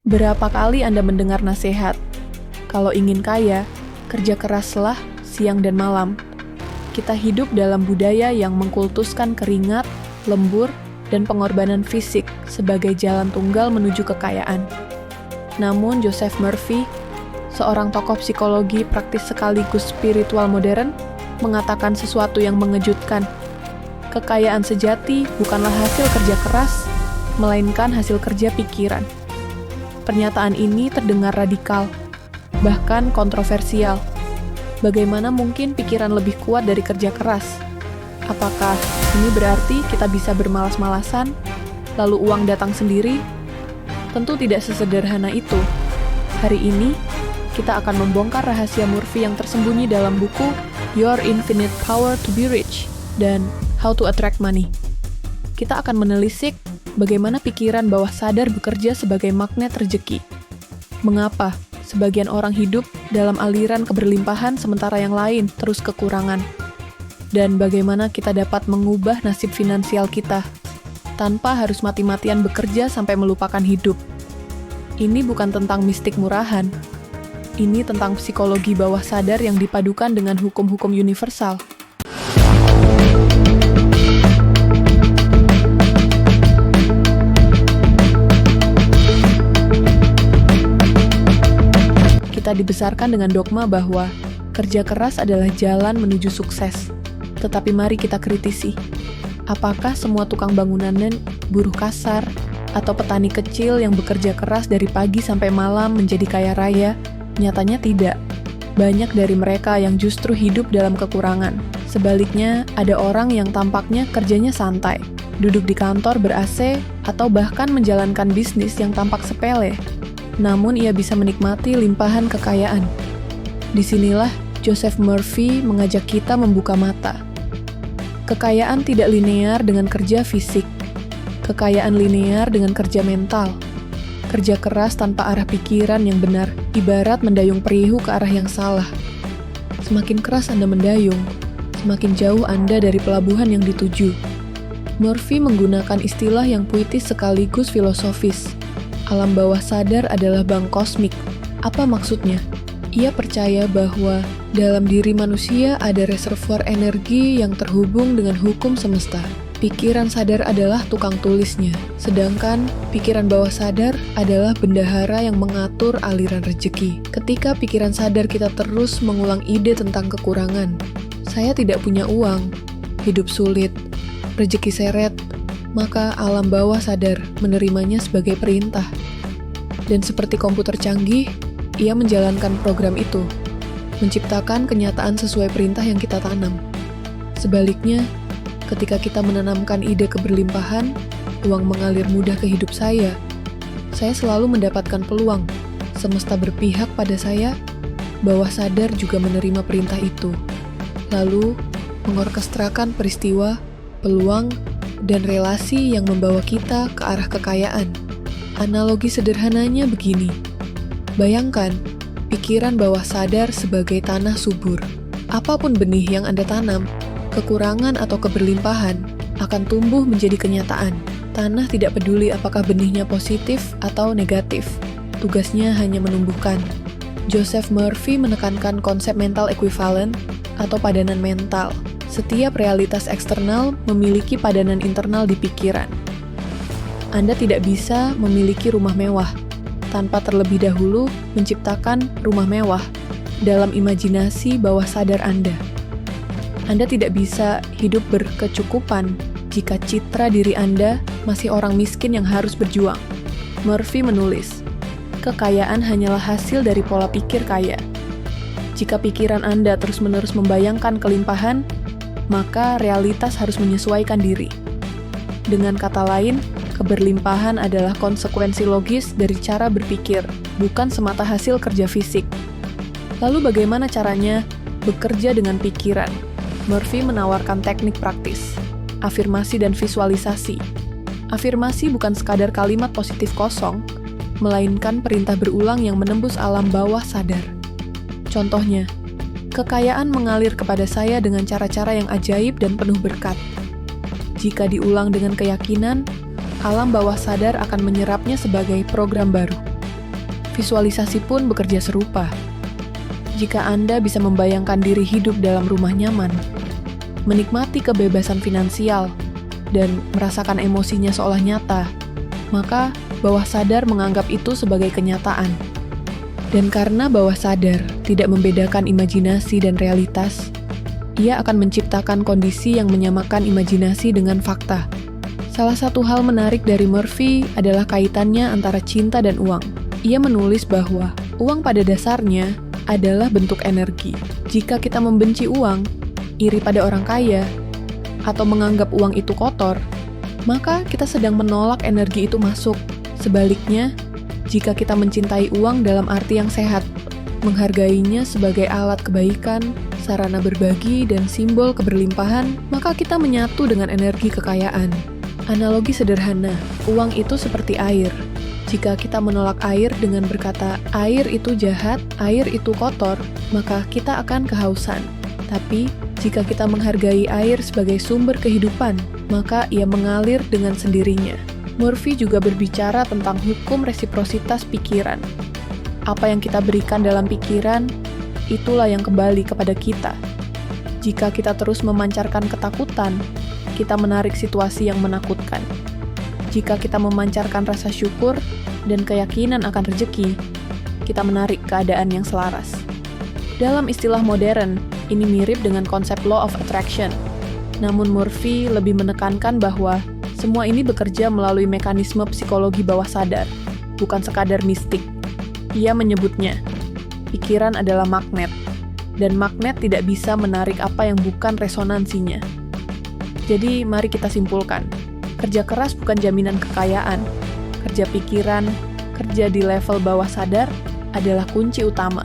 Berapa kali Anda mendengar nasihat, kalau ingin kaya, kerja keraslah siang dan malam. Kita hidup dalam budaya yang mengkultuskan keringat, lembur, dan pengorbanan fisik sebagai jalan tunggal menuju kekayaan. Namun Joseph Murphy, seorang tokoh psikologi praktis sekaligus spiritual modern, mengatakan sesuatu yang mengejutkan. Kekayaan sejati bukanlah hasil kerja keras, melainkan hasil kerja pikiran. Pernyataan ini terdengar radikal, bahkan kontroversial. Bagaimana mungkin pikiran lebih kuat dari kerja keras? Apakah ini berarti kita bisa bermalas-malasan, lalu uang datang sendiri? Tentu tidak sesederhana itu. Hari ini, kita akan membongkar rahasia Murphy yang tersembunyi dalam buku Your Infinite Power to Be Rich dan How to Attract Money. Kita akan menelisik bagaimana pikiran bawah sadar bekerja sebagai magnet rezeki. Mengapa sebagian orang hidup dalam aliran keberlimpahan sementara yang lain terus kekurangan? Dan bagaimana kita dapat mengubah nasib finansial kita tanpa harus mati-matian bekerja sampai melupakan hidup. Ini bukan tentang mistik murahan. Ini tentang psikologi bawah sadar yang dipadukan dengan hukum-hukum universal. Kita dibesarkan dengan dogma bahwa kerja keras adalah jalan menuju sukses. Tetapi mari kita kritisi. Apakah semua tukang bangunan, buruh kasar, atau petani kecil yang bekerja keras dari pagi sampai malam menjadi kaya raya? Nyatanya tidak. Banyak dari mereka yang justru hidup dalam kekurangan. Sebaliknya, ada orang yang tampaknya kerjanya santai, duduk di kantor ber-AC, atau bahkan menjalankan bisnis yang tampak sepele. Namun ia bisa menikmati limpahan kekayaan. Disinilah Joseph Murphy mengajak kita membuka mata. Kekayaan tidak linear dengan kerja fisik. Kekayaan linear dengan kerja mental. Kerja keras tanpa arah pikiran yang benar, ibarat mendayung perihu ke arah yang salah. Semakin keras Anda mendayung, semakin jauh Anda dari pelabuhan yang dituju. Murphy menggunakan istilah yang puitis sekaligus filosofis. Alam bawah sadar adalah bank kosmik. Apa maksudnya? Ia percaya bahwa dalam diri manusia ada reservoir energi yang terhubung dengan hukum semesta. Pikiran sadar adalah tukang tulisnya, sedangkan pikiran bawah sadar adalah bendahara yang mengatur aliran rezeki. Ketika pikiran sadar kita terus mengulang ide tentang kekurangan, saya tidak punya uang, hidup sulit, rezeki seret, maka alam bawah sadar menerimanya sebagai perintah. Dan seperti komputer canggih, ia menjalankan program itu, menciptakan kenyataan sesuai perintah yang kita tanam. Sebaliknya, ketika kita menanamkan ide keberlimpahan, uang mengalir mudah ke hidup saya selalu mendapatkan peluang. Semesta berpihak pada saya, bawah sadar juga menerima perintah itu. Lalu, mengorkestrakan peristiwa, peluang, dan relasi yang membawa kita ke arah kekayaan. Analogi sederhananya begini. Bayangkan, pikiran bawah sadar sebagai tanah subur. Apapun benih yang Anda tanam, kekurangan atau keberlimpahan akan tumbuh menjadi kenyataan. Tanah tidak peduli apakah benihnya positif atau negatif. Tugasnya hanya menumbuhkan. Joseph Murphy menekankan konsep mental equivalent atau padanan mental. Setiap realitas eksternal memiliki padanan internal di pikiran. Anda tidak bisa memiliki rumah mewah tanpa terlebih dahulu menciptakan rumah mewah dalam imajinasi bawah sadar Anda. Anda tidak bisa hidup berkecukupan jika citra diri Anda masih orang miskin yang harus berjuang. Murphy menulis, kekayaan hanyalah hasil dari pola pikir kaya. Jika pikiran Anda terus-menerus membayangkan kelimpahan, maka realitas harus menyesuaikan diri. Dengan kata lain, keberlimpahan adalah konsekuensi logis dari cara berpikir, bukan semata hasil kerja fisik. Lalu bagaimana caranya bekerja dengan pikiran? Murphy menawarkan teknik praktis, afirmasi dan visualisasi. Afirmasi bukan sekadar kalimat positif kosong, melainkan perintah berulang yang menembus alam bawah sadar. Contohnya, kekayaan mengalir kepada saya dengan cara-cara yang ajaib dan penuh berkat. Jika diulang dengan keyakinan, alam bawah sadar akan menyerapnya sebagai program baru. Visualisasi pun bekerja serupa. Jika Anda bisa membayangkan diri hidup dalam rumah nyaman, menikmati kebebasan finansial, dan merasakan emosinya seolah nyata, maka bawah sadar menganggap itu sebagai kenyataan. Dan karena bawah sadar tidak membedakan imajinasi dan realitas, ia akan menciptakan kondisi yang menyamakan imajinasi dengan fakta. Salah satu hal menarik dari Murphy adalah kaitannya antara cinta dan uang. Ia menulis bahwa uang pada dasarnya adalah bentuk energi. Jika kita membenci uang, iri pada orang kaya, atau menganggap uang itu kotor, maka kita sedang menolak energi itu masuk. Sebaliknya, jika kita mencintai uang dalam arti yang sehat, menghargainya sebagai alat kebaikan, sarana berbagi, dan simbol keberlimpahan, maka kita menyatu dengan energi kekayaan. Analogi sederhana, uang itu seperti air. Jika kita menolak air dengan berkata, air itu jahat, air itu kotor, maka kita akan kehausan. Tapi, jika kita menghargai air sebagai sumber kehidupan, maka ia mengalir dengan sendirinya. Murphy juga berbicara tentang hukum resiprositas pikiran. Apa yang kita berikan dalam pikiran, itulah yang kembali kepada kita. Jika kita terus memancarkan ketakutan, kita menarik situasi yang menakutkan. Jika kita memancarkan rasa syukur dan keyakinan akan rezeki, kita menarik keadaan yang selaras. Dalam istilah modern, ini mirip dengan konsep law of attraction. Namun Murphy lebih menekankan bahwa semua ini bekerja melalui mekanisme psikologi bawah sadar, bukan sekadar mistik. Ia menyebutnya, pikiran adalah magnet, dan magnet tidak bisa menarik apa yang bukan resonansinya. Jadi, mari kita simpulkan, kerja keras bukan jaminan kekayaan. Kerja pikiran, kerja di level bawah sadar adalah kunci utama.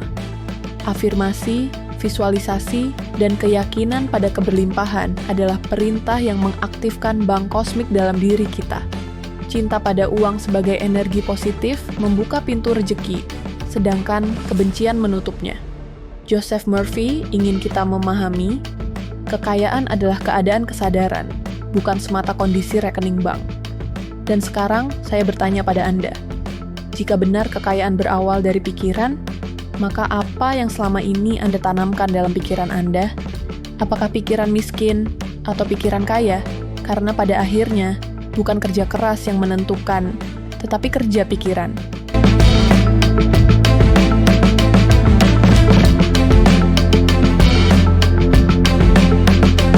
Afirmasi, visualisasi, dan keyakinan pada keberlimpahan adalah perintah yang mengaktifkan bank kosmik dalam diri kita. Cinta pada uang sebagai energi positif membuka pintu rejeki, sedangkan kebencian menutupnya. Joseph Murphy ingin kita memahami, kekayaan adalah keadaan kesadaran, bukan semata kondisi rekening bank. Dan sekarang, saya bertanya pada Anda, jika benar kekayaan berawal dari pikiran, maka apa yang selama ini Anda tanamkan dalam pikiran Anda? Apakah pikiran miskin atau pikiran kaya? Karena pada akhirnya, bukan kerja keras yang menentukan, tetapi kerja pikiran.